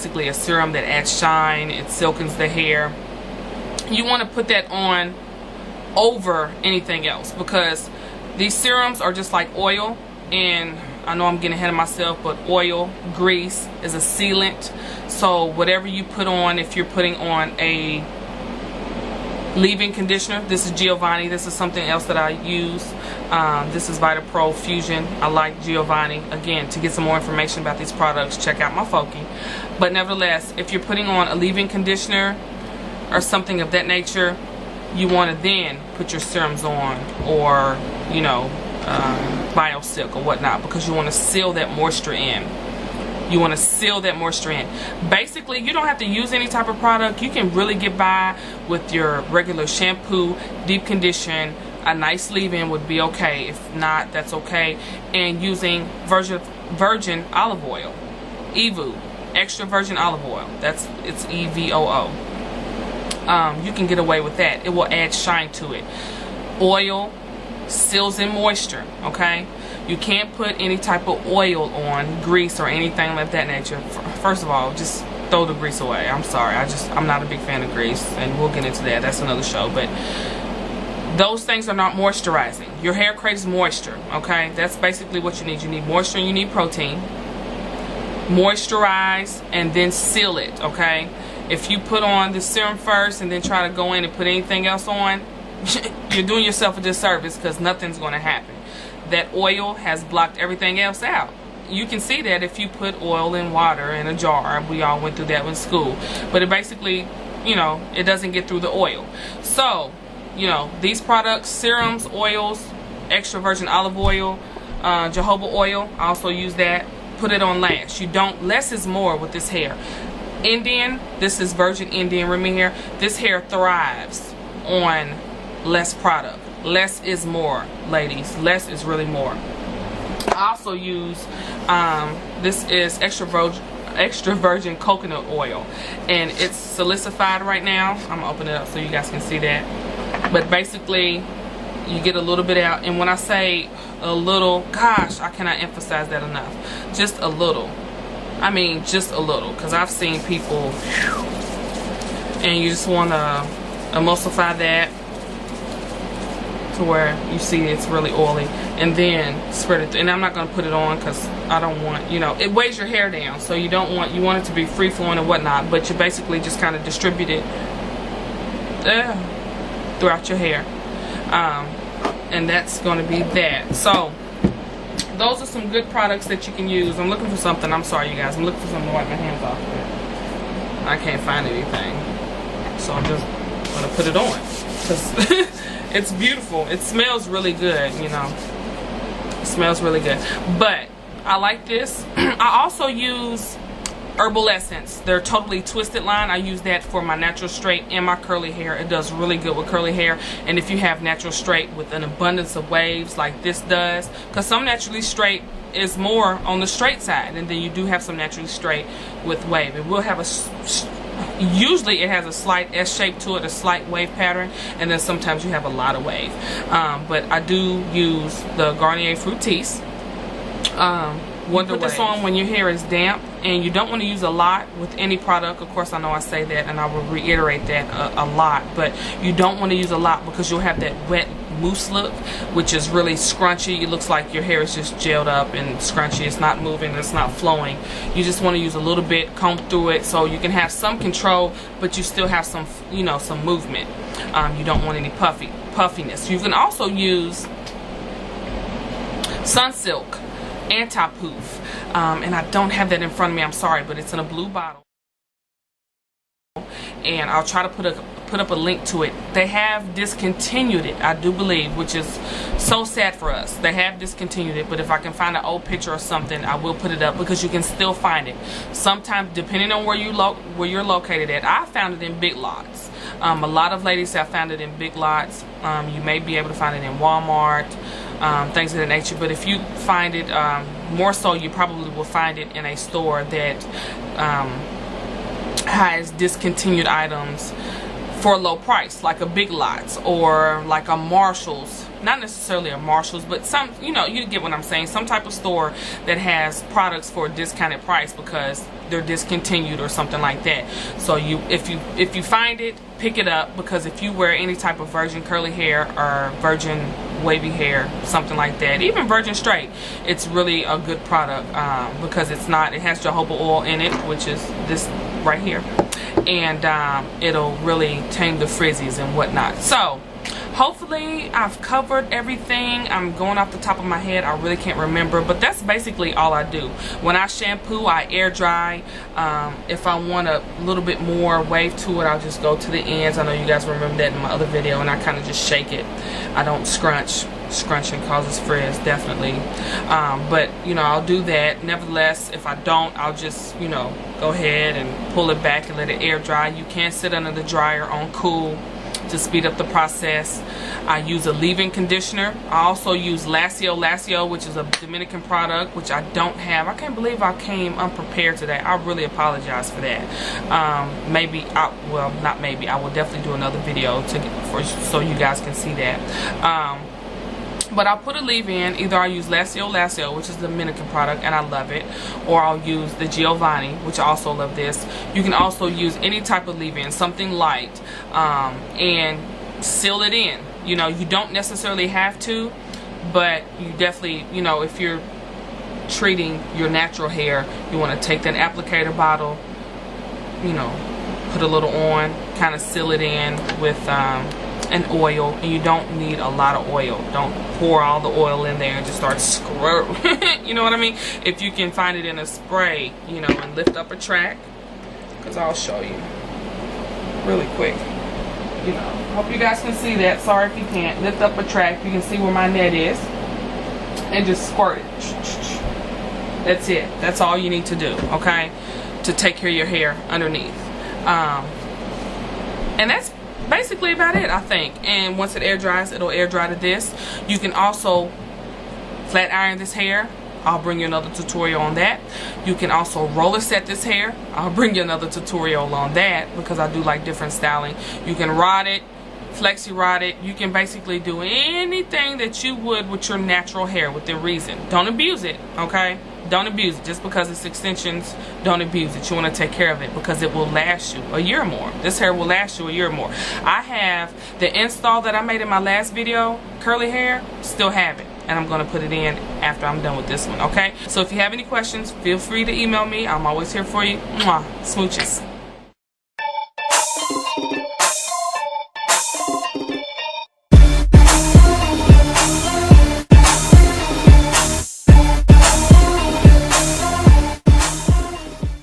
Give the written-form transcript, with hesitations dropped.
basically a serum that adds shine. It silkens the hair. You want to put that on over anything else, because these serums are just like oil, and I know I'm getting ahead of myself, but oil, grease is a sealant. So whatever you put on, if you're putting on a leave-in conditioner, this is Giovanni, this is something else that I use. This is Vita Pro Fusion. I like Giovanni. Again, to get some more information about these products, check out my Foki. But nevertheless, if you're putting on a leave-in conditioner or something of that nature, you want to then put your serums on, or you know, BioSilk or whatnot, because you want to seal that moisture in. You want to seal that moisture in. Basically, you don't have to use any type of product. You can really get by with your regular shampoo, deep condition. A nice leave-in would be okay. If not, that's okay. And using virgin olive oil, EVOO, extra virgin olive oil. It's EVOO. You can get away with that. It will add shine to it. Oil seals in moisture, okay? You can't put any type of oil on, grease or anything like that nature. First of all, just throw the grease away. I'm sorry, I'm not a big fan of grease, and we'll get into that. That's another show. But those things are not moisturizing. Your hair craves moisture, okay? That's basically what you need. You need moisture and you need protein. Moisturize and then seal it, okay? If you put on the serum first and then try to go in and put anything else on, you're doing yourself a disservice, because nothing's going to happen. That oil has blocked everything else out. You can see that if you put oil in water in a jar. We all went through that in school. But it basically, you know, it doesn't get through the oil. So, you know, these products, serums, oils, extra virgin olive oil, jojoba oil, I also use that. Put it on last. You don't, less is more with this hair. Indian, this is virgin Indian Remy hair. This hair thrives on less product. Less is more, ladies. Less is really more. I also use this is extra virgin coconut oil, and it's silicified right now. I'm gonna open it up so you guys can see that. But basically, you get a little bit out, and when I say a little, gosh, I cannot emphasize that enough. Just a little. I mean, just a little, because I've seen people, and you just want to emulsify that to where you see it's really oily, and then spread it. And I'm not going to put it on because I don't want, you know, it weighs your hair down, so you don't want, you want it to be free flowing and whatnot, but you basically just kind of distribute it throughout your hair, and that's going to be that. So those are some good products that you can use. I'm looking for something. I'm sorry, you guys. I'm looking for something to wipe my hands off with. I can't find anything, so I'm just going to put it on because it's beautiful. It smells really good, you know. It smells really good. But I like this. I also use Herbal Essence, their Totally Twisted line. I use that for my natural straight and my curly hair. It does really good with curly hair. And if you have natural straight with an abundance of waves like this does, because some naturally straight is more on the straight side, and then you do have some naturally straight with wave. It will have a, usually it has a slight S shape to it, a slight wave pattern, and then sometimes you have a lot of wave. But I do use the Garnier Fructis. Put this on when your hair is damp, and you don't want to use a lot with any product. Of course, I know I say that, and I will reiterate that a lot, but you don't want to use a lot because you'll have that wet mousse look, which is really scrunchy. It looks like your hair is just gelled up and scrunchy. It's not moving, it's not flowing. You just want to use a little bit, comb through it, so you can have some control, but you still have some, you know, some movement. You don't want any puffiness. You can also use Sunsilk Anti-Poof, and I don't have that in front of me, I'm sorry, but it's in a blue bottle, and I'll try to put up a link to it. They have discontinued it, I do believe, which is so sad for us. They have discontinued it, but if I can find an old picture or something, I will put it up, because you can still find it. Sometimes, depending on where you're located at. I found it in Big Lots. A lot of ladies have found it in Big Lots. You may be able to find it in Walmart, things of that nature. But if you find it, more so, you probably will find it in a store that has discontinued items for a low price, like a Big Lots or like a Marshall's. Not necessarily a Marshall's, but some, you know, you get what I'm saying, some type of store that has products for a discounted price because they're discontinued or something like that. So if you find it, pick it up, because if you wear any type of virgin curly hair or virgin wavy hair, something like that, even virgin straight, it's really a good product, because it has jojoba oil in it, which is this right here, and it'll really tame the frizzies and whatnot. So hopefully I've covered everything. I'm going off the top of my head, I really can't remember, but that's basically all I do. When I shampoo, I air dry. If I want a little bit more wave to it, I'll just go to the ends. I know you guys remember that in my other video, and I kind of just shake it. I don't scrunch. Scrunching causes frizz, definitely. But you know, I'll do that. Nevertheless, if I don't, I'll just, you know, go ahead and pull it back and let it air dry. You can sit under the dryer on cool to speed up the process. I use a leave-in conditioner. I also use Lacio, which is a Dominican product, which I don't have. I can't believe I came unprepared today. I really apologize for that. Well, not maybe. I will definitely do another video so you guys can see that. But I'll put a leave-in. Either I use Lacio, which is the Dominican product, and I love it, or I'll use the Giovanni, which I also love this. You can also use any type of leave-in, something light, and seal it in. You know, you don't necessarily have to, but you definitely, you know, if you're treating your natural hair, you want to take that applicator bottle, you know, put a little on, kind of seal it in with an oil, and you don't need a lot of oil. Don't pour all the oil in there and just start scrub. You know what I mean? If you can find it in a spray, you know, and lift up a track, because I'll show you really quick. You know, hope you guys can see that. Sorry if you can't. Lift up a track, you can see where my net is, and just squirt it. That's it. That's all you need to do, okay, to take care of your hair underneath. And that's basically about it, I think. And once it air dries, it'll air dry to this. You can also flat iron this hair. I'll bring you another tutorial on that. You can also roller set this hair. I'll bring you another tutorial on that, because I do like different styling. You can rod it, flexi rod it. You can basically do anything that you would with your natural hair within reason. Don't abuse it, okay? Don't abuse it. Just because it's extensions, don't abuse it. You want to take care of it, because it will last you a year or more. This hair will last you a year or more. I have the install that I made in my last video, curly hair, still have it. And I'm going to put it in after I'm done with this one, okay? So if you have any questions, feel free to email me. I'm always here for you. Mwah. Smooches.